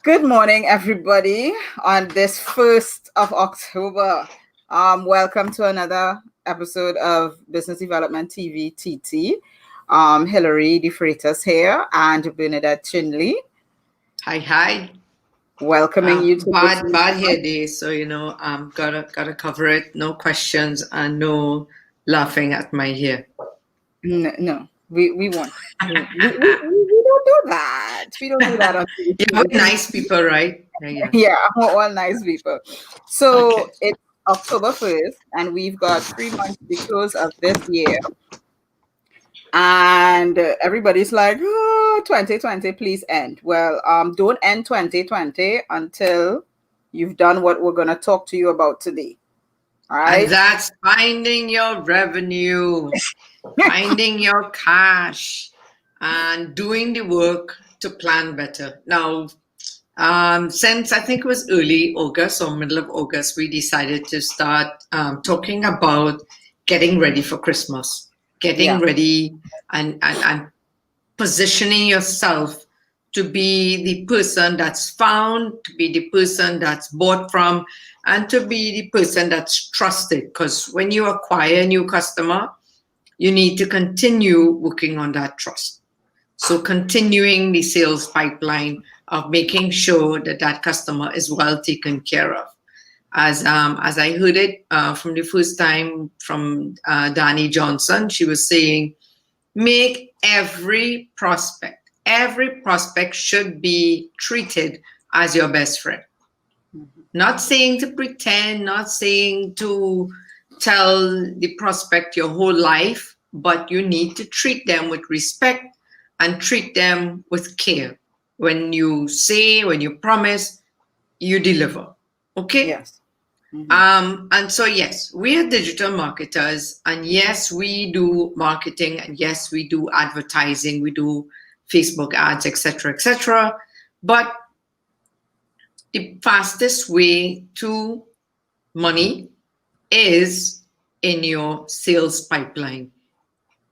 Good morning, everybody, on this 1st of October. Welcome to another episode of Business Development TV TT. Hilary De Freitas here and Bernadette Chinley. Hi. Welcoming you to bad hair day, so gotta cover it. No questions and no laughing at my hair. No, we won't. We don't do that. We don't do that on TV. You're nice people, right? Yeah, all nice people. So It's October 1st, and we've got 3 months to the close of this year. And everybody's like, oh, 2020, please end. Well, don't end 2020 until you've done what we're going to talk to you about today. All right. And that's finding your revenue, finding your cash, and doing the work to plan better. Now, since I think it was early August or middle of August, we decided to start talking about getting ready for Christmas. Getting ready and positioning yourself to be the person that's found, to be the person that's bought from, and to be the person that's trusted. Because when you acquire a new customer, you need to continue working on that trust. So continuing the sales pipeline of making sure that that customer is well taken care of. As I heard it from the first time from Dani Johnson, she was saying, make every prospect should be treated as your best friend. Mm-hmm. Not saying to pretend, not saying to tell the prospect your whole life, but you need to treat them with respect and treat them with care. When you say, when you promise, you deliver. Okay? Yes. Mm-hmm. And so, yes, we are digital marketers, and yes, we do marketing, and yes, we do advertising, we do Facebook ads, etc. But the fastest way to money is in your sales pipeline.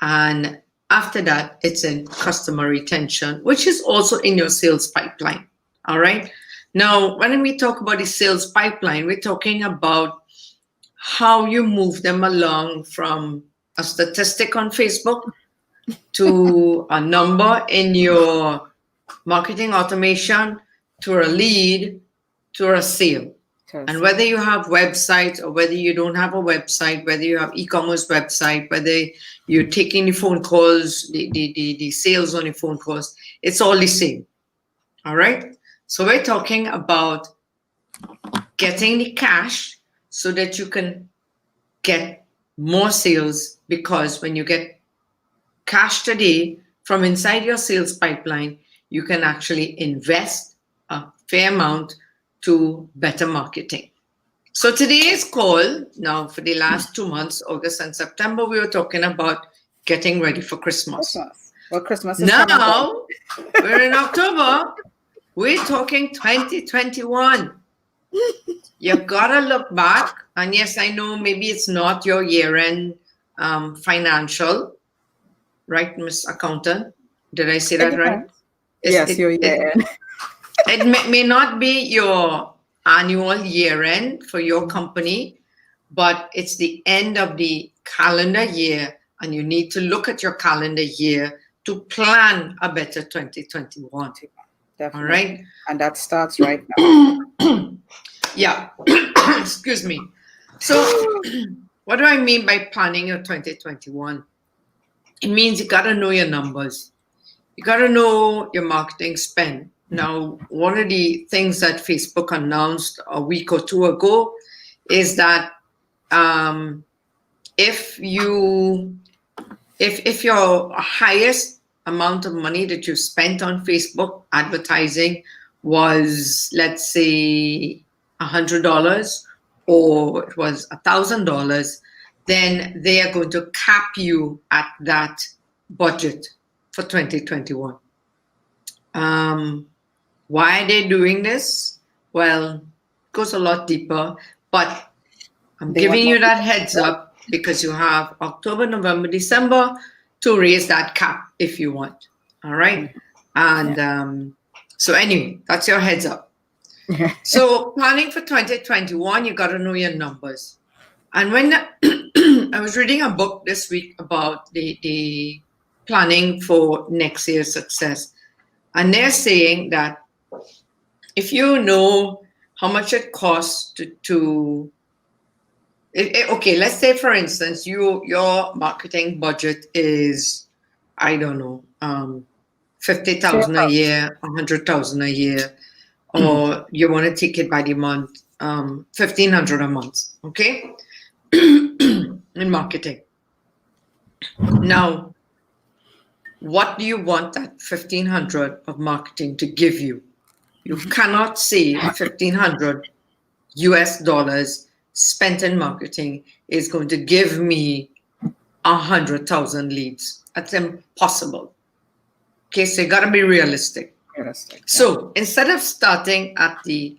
And after that, it's in customer retention, which is also in your sales pipeline. All right. Now, when we talk about the sales pipeline, we're talking about how you move them along from a statistic on Facebook to a number in your marketing automation, to a lead, to a sale. And whether you have websites or whether you don't have a website, whether you have e-commerce website, whether you're taking the phone calls, the sales on the phone calls, it's all the same. All right. So we're talking about getting the cash so that you can get more sales, because when you get cash today from inside your sales pipeline, you can actually invest a fair amount to better marketing. So today's call, now for the last 2 months, August and September, we were talking about getting ready for Christmas. Well, Christmas is now we're in October. We're talking 2021. You've got to look back. And yes, I know maybe it's not your year-end financial, right, Miss Accountant? Did I say that right? Yes, your year-end. It may not be your annual year-end for your company, but it's the end of the calendar year, and you need to look at your calendar year to plan a better 2021. Definitely. All right. And that starts right now. Yeah. Excuse me. So what do I mean by planning your 2021? It means you got to know your numbers. You got to know your marketing spend. Now, one of the things that Facebook announced a week or two ago is that if your highest amount of money that you spent on Facebook advertising was, let's say, $100 or it was $1,000, then they are going to cap you at that budget for 2021. Why are they doing this? Well, it goes a lot deeper, but I'm giving you that heads up because you have October, November, December to raise that cap if you want. All right. And So anyway, that's your heads up. So planning for 2021, you got to know your numbers. And when I was reading a book this week about the planning for next year's success, and they're saying that if you know how much it costs okay, let's say for instance, your marketing budget is, I don't know, 50,000 a year, 100,000 a year, or you want to take it by the month, 1,500 a month, okay, in marketing. Now, what do you want that 1,500 of marketing to give you? You cannot say 1,500 US dollars spent in marketing is going to give me 100,000 leads. That's impossible. Okay, so you got to be realistic. So instead of starting at the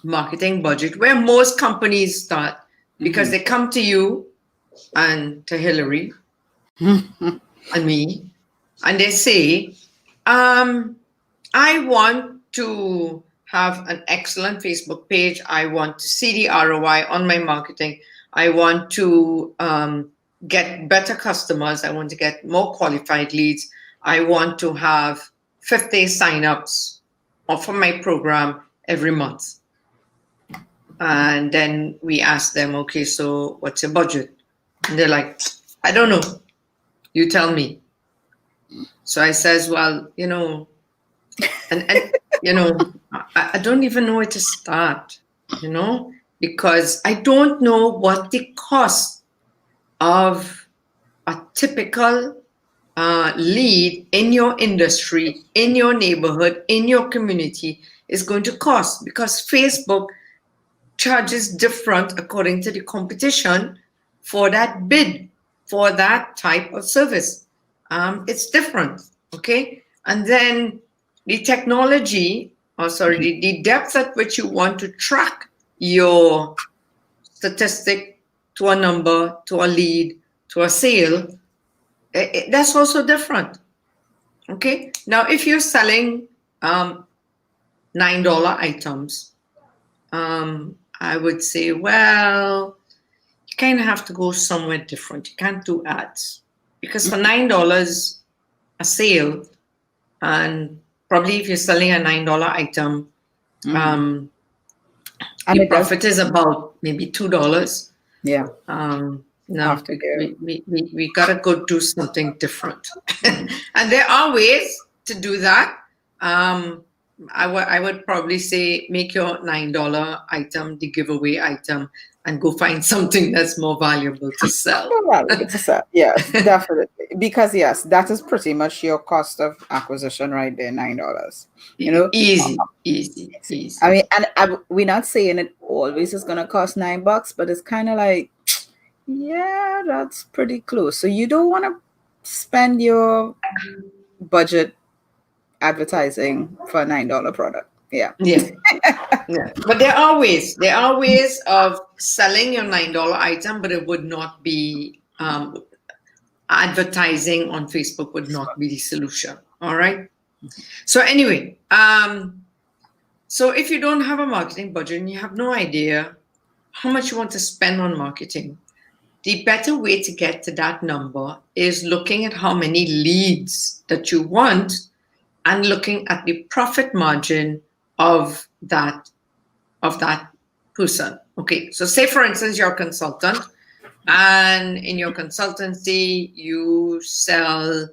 marketing budget, where most companies start, because they come to you and to Hillary and me, and they say, I want to have an excellent Facebook page. I want to see the ROI on my marketing. I want to get better customers. I want to get more qualified leads. I want to have 50 signups for my program every month. And then we ask them, okay, so what's your budget? And they're like, I don't know. You tell me. So I says, well, and I don't even know where to start, because I don't know what the cost of a typical lead in your industry, in your neighborhood, in your community is going to cost, because Facebook charges different according to the competition for that bid, for that type of service. It's different, okay? And then the technology, the depth at which you want to track your statistic to a number, to a lead, to a sale, that's also different, okay? Now, if you're selling $9 items, I would say, well, you kind of have to go somewhere different. You can't do ads, because for $9 a sale, and probably if you're selling a $9 item, the profit is about maybe $2. Yeah. No, we gotta go do something different, and there are ways to do that. I would probably say make your $9 item the giveaway item, and go find something that's more valuable to sell. Yes, definitely. Because yes, that is pretty much your cost of acquisition right there, $9. Easy. I mean, and we're not saying it always is gonna cost $9, but it's kind of like, yeah, that's pretty close. So you don't want to spend your budget advertising for a $9 product. Yeah. But there are ways of selling your $9 item, but it would not be advertising on Facebook would not be the solution. All right. So anyway, so if you don't have a marketing budget and you have no idea how much you want to spend on marketing, the better way to get to that number is looking at how many leads that you want and looking at the profit margin of that person. Okay, so say for instance you're a consultant, and in your consultancy you sell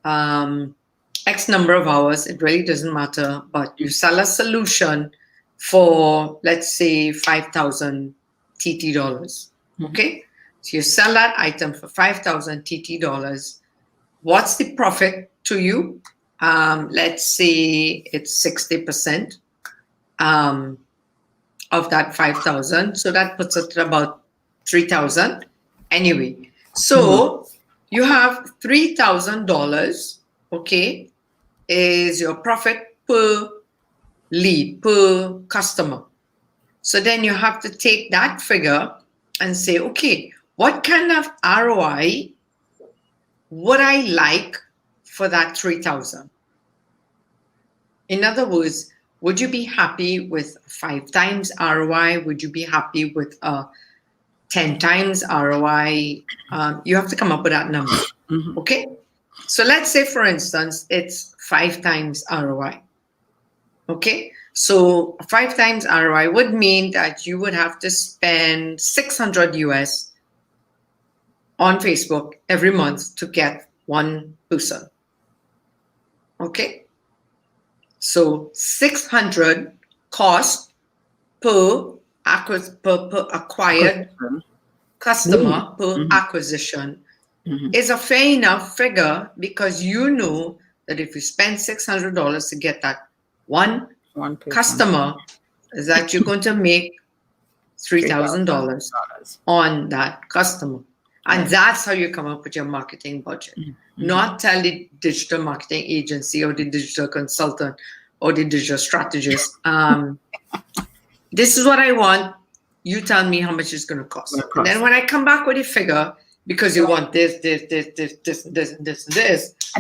X number of hours. It really doesn't matter, but you sell a solution for, let's say, 5,000 TT dollars. Okay, so you sell that item for 5,000 TT dollars. What's the profit to you? Let's say it's 60% of that 5,000. So that puts it at about 3,000. Anyway, so you have $3,000, okay, is your profit per lead, per customer. So then you have to take that figure and say, okay, what kind of ROI would I like for that 3,000? In other words, would you be happy with 5 times ROI? Would you be happy with 10 times ROI? You have to come up with that number. Mm-hmm. Okay. So let's say, for instance, it's 5 times ROI. Okay. So 5 times ROI would mean that you would have to spend $600 US on Facebook every month to get one person. Okay. So 600 cost per acquired customer per acquisition is a fair enough figure, because you know that if you spend $600 to get that one customer, that you're going to make $3,000 on that customer. And that's how you come up with your marketing budget. Not tell the digital marketing agency or the digital consultant or the digital strategist, this is what I want. You tell me how much it's going to cost. And then when I come back with a figure, because you want this. And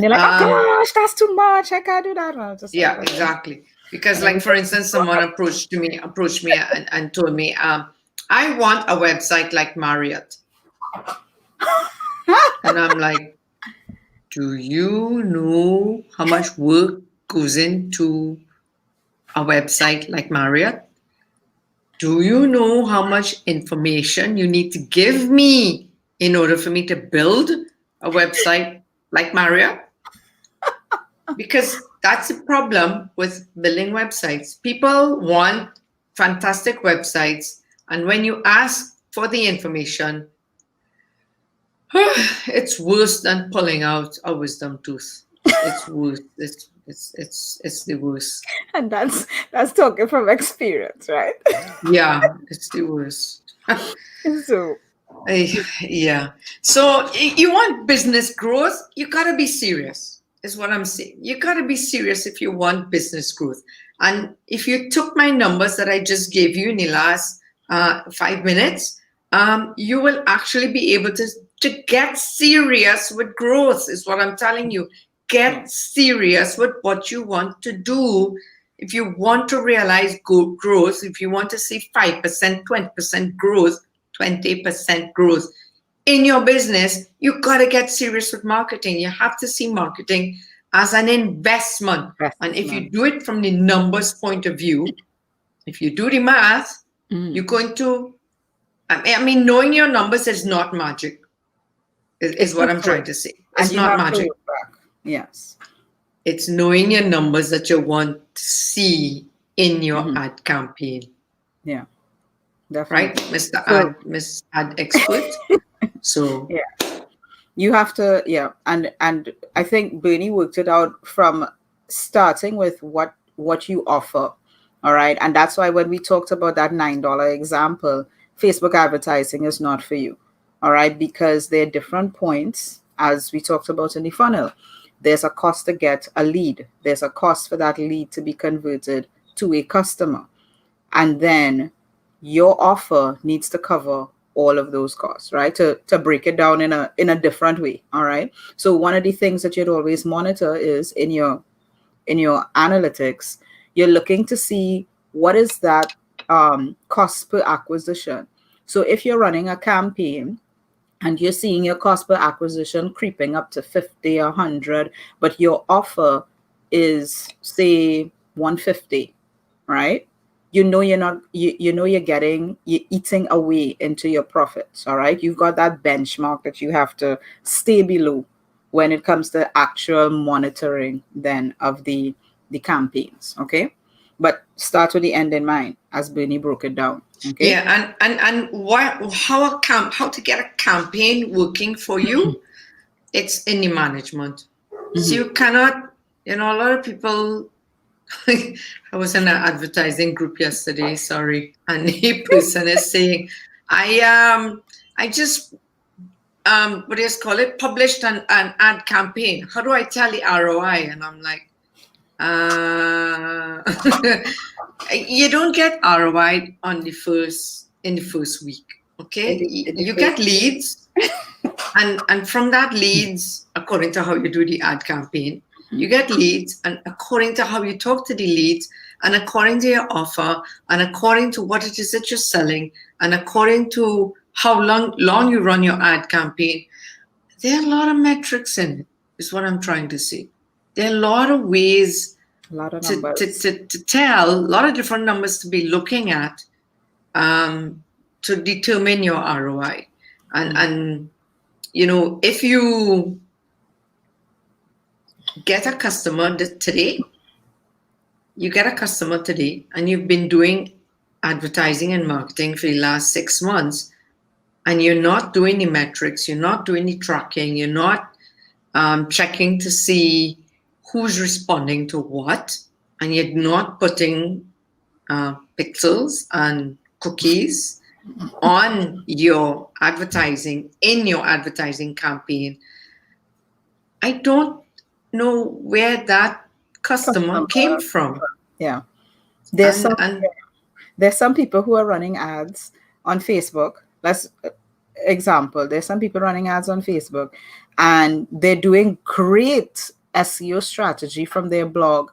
you're like, oh gosh, that's too much. I can't do that. Yeah, exactly. Because, like, for instance, someone approached me and told me, I want a website like Marriott. And I'm like, do you know how much work goes into a website like Marriott? Do you know how much information you need to give me in order for me to build a website like Marriott? Because that's the problem with building websites. People want fantastic websites, and when you ask for the information, it's worse than pulling out a wisdom tooth. It's worse. It's the worst. And that's talking from experience, right? Yeah, it's the worst. So yeah. So you want business growth, you gotta be serious, is what I'm saying. You gotta be serious if you want business growth. And if you took my numbers that I just gave you in the last 5 minutes, you will actually be able to get serious with growth, is what I'm telling you. Get serious with what you want to do. If you want to realize good growth, if you want to see 5%, 20% growth, 20% growth in your business, you got to get serious with marketing. You have to see marketing as an investment. And if you do it from the numbers point of view, if you do the math, you're going to, I mean, knowing your numbers is not magic, is what I'm trying to say. It's not magic. Yes. It's knowing your numbers that you want to see in your ad campaign. Yeah. Definitely. Right, Miss Ad Expert. So yeah. You have to, and I think Bernie worked it out from starting with what you offer. All right. And that's why when we talked about that $9 example, Facebook advertising is not for you. All right, because there are different points, as we talked about in the funnel. There's a cost to get a lead. There's a cost for that lead to be converted to a customer. And then your offer needs to cover all of those costs, right? To break it down in a different way. All right. So one of the things that you'd always monitor is in your analytics, you're looking to see what is that cost per acquisition. So if you're running a campaign and you're seeing your cost per acquisition creeping up to 50, 100, but your offer is, say, 150, right? You know you're eating away into your profits, all right? You've got that benchmark that you have to stay below when it comes to actual monitoring then of the campaigns, okay? But start with the end in mind, as Bernie broke it down. Okay. Yeah, and how to get a campaign working for you? It's in the management. So you cannot, a lot of people. I was in an advertising group yesterday. Sorry, and the person is saying, I just what do you call it? Published an ad campaign. How do I tell the ROI? And I'm like, you don't get ROI in the first week. Okay, you get leads, and from that leads, according to how you do the ad campaign, You get leads, and according to how you talk to the leads, and according to your offer, and according to what it is that you're selling, and according to how long you run your ad campaign, there are a lot of metrics in it, is what I'm trying to say. There are a lot of ways A lot of to numbers. tell, a lot of different numbers to be looking at to determine your ROI. And you know, if you get a customer today, and you've been doing advertising and marketing for the last 6 months, and you're not doing the metrics, you're not doing the tracking, you're not checking to see who's responding to what, and you're not putting pixels and cookies on your advertising, in your advertising campaign, I don't know where that customer came from. Yeah. There's some people who are running ads on Facebook. Let's example. There's some people running ads on Facebook, and they're doing great SEO strategy from their blog,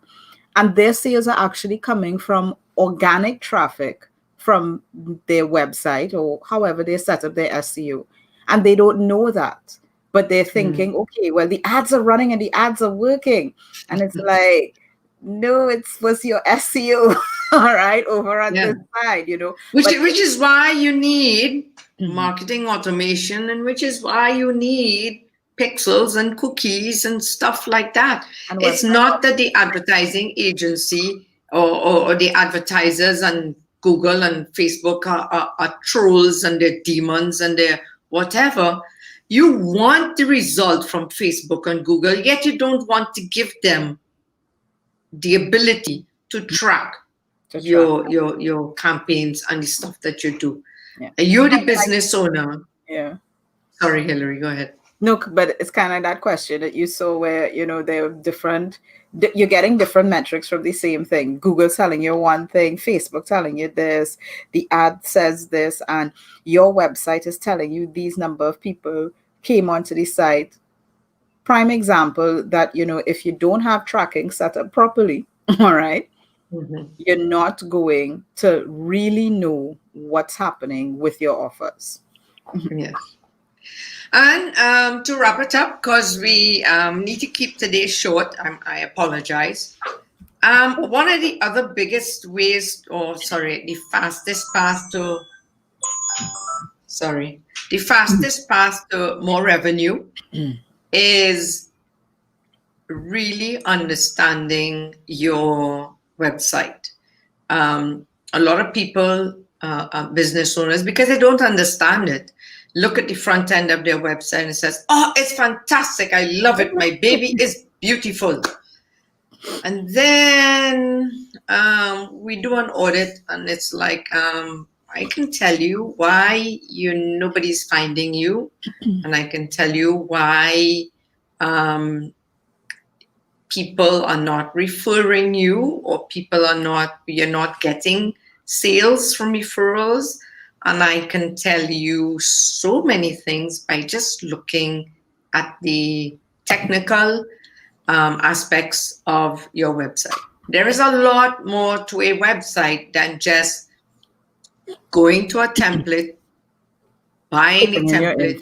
and their sales are actually coming from organic traffic from their website or however they set up their SEO, and they don't know that, but they're thinking, okay, well, the ads are running and the ads are working, and it's like, no, it was your SEO, all right, over on this side, you know. Which is why you need marketing automation, and which is why you need pixels and cookies and stuff like that. And it's not that the advertising agency or the advertisers and Google and Facebook are trolls and they're demons and they're whatever. You want the result from Facebook and Google, yet you don't want to give them the ability to track your campaigns and the stuff that you do. You're the business owner. Yeah. Sorry, Hillary, go ahead. No, but it's kind of that question that you saw where, you know, they're different. You're getting different metrics from the same thing. Google's telling you one thing, Facebook telling you this, the ad says this, and your website is telling you these number of people came onto the site. Prime example that, you know, if you don't have tracking set up properly, all right, you're not going to really know what's happening with your offers. Yes. And to wrap it up, because we need to keep today short, I apologize. One of the other biggest ways, the fastest path to more revenue is really understanding your website. A lot of people, business owners, because they don't understand it, look at the front end of their website and says, oh, it's fantastic. I love it. My baby is beautiful. And then we do an audit and it's like, I can tell you why nobody's finding you. And I can tell you why people are not referring you, or you're not getting sales from referrals. And I can tell you so many things by just looking at the technical aspects of your website. There is a lot more to a website than just going to a template, buying the template,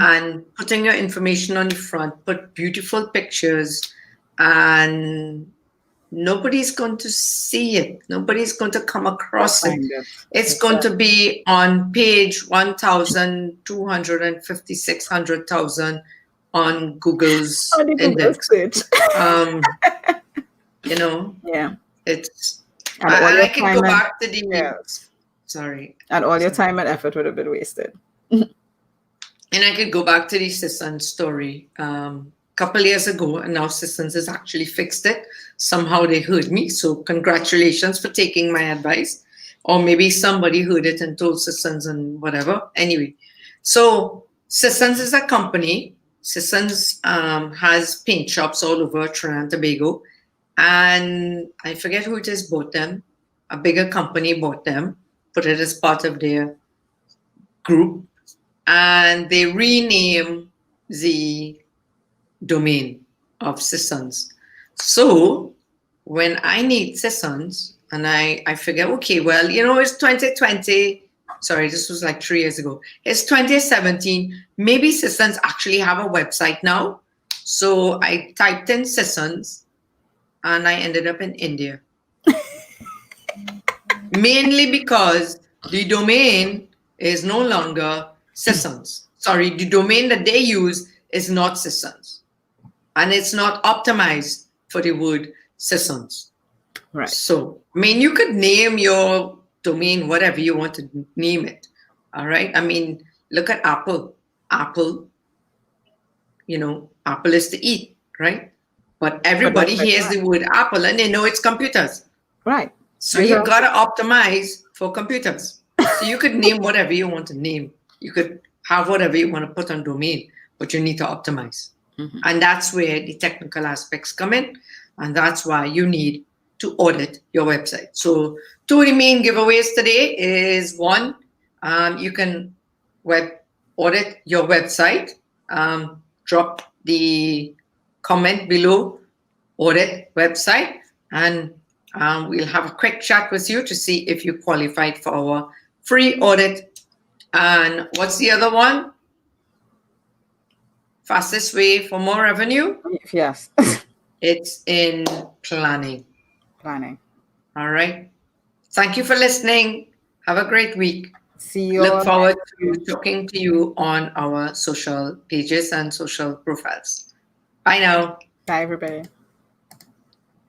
and putting your information on the front, put beautiful pictures, and nobody's going to see it. Nobody's going to come across it. It's going to be on page 1,250, 600,000 on Google's index. You know, it's. I can go back to the. Sorry. And all your time and effort would have been wasted. And I could go back to the Sisson story. Couple years ago, and now Sissons has actually fixed it. Somehow they heard me, so congratulations for taking my advice. Or maybe somebody heard it and told Sissons and whatever. Anyway, so Sissons is a company. Sissons has paint shops all over Trinidad and Tobago, and I forget who it is bought them. A bigger company bought them, put it as part of their group, and they rename the domain of Sissons. So when I need sessions and I figure, okay, well, it's 2020. Sorry, this was like 3 years ago. It's 2017. Maybe Sissons actually have a website now. So I typed in Sissons and I ended up in India. Mainly because the domain is no longer Sissons. Sorry, the domain that they use is not Sissons. And it's not optimized for the word Sissons. Right. So, I mean, you could name your domain whatever you want to name it. All right. I mean, look at Apple. Apple, Apple is to eat, right? But everybody hears the word Apple and they know it's computers. Right. So you got to optimize for computers. So you could name whatever you want to name. You could have whatever you want to put on domain, but you need to optimize. Mm-hmm. And that's where the technical aspects come in. And that's why you need to audit your website. So 2 of the main giveaways today is one, you can audit your website. Drop the comment below, audit website, and we'll have a quick chat with you to see if you qualified for our free audit. And what's the other one? Fastest way for more revenue? Yes. It's in planning. Planning. All right. Thank you for listening. Have a great week. See you. Look forward to talking to you on our social pages and social profiles. Bye now. Bye, everybody.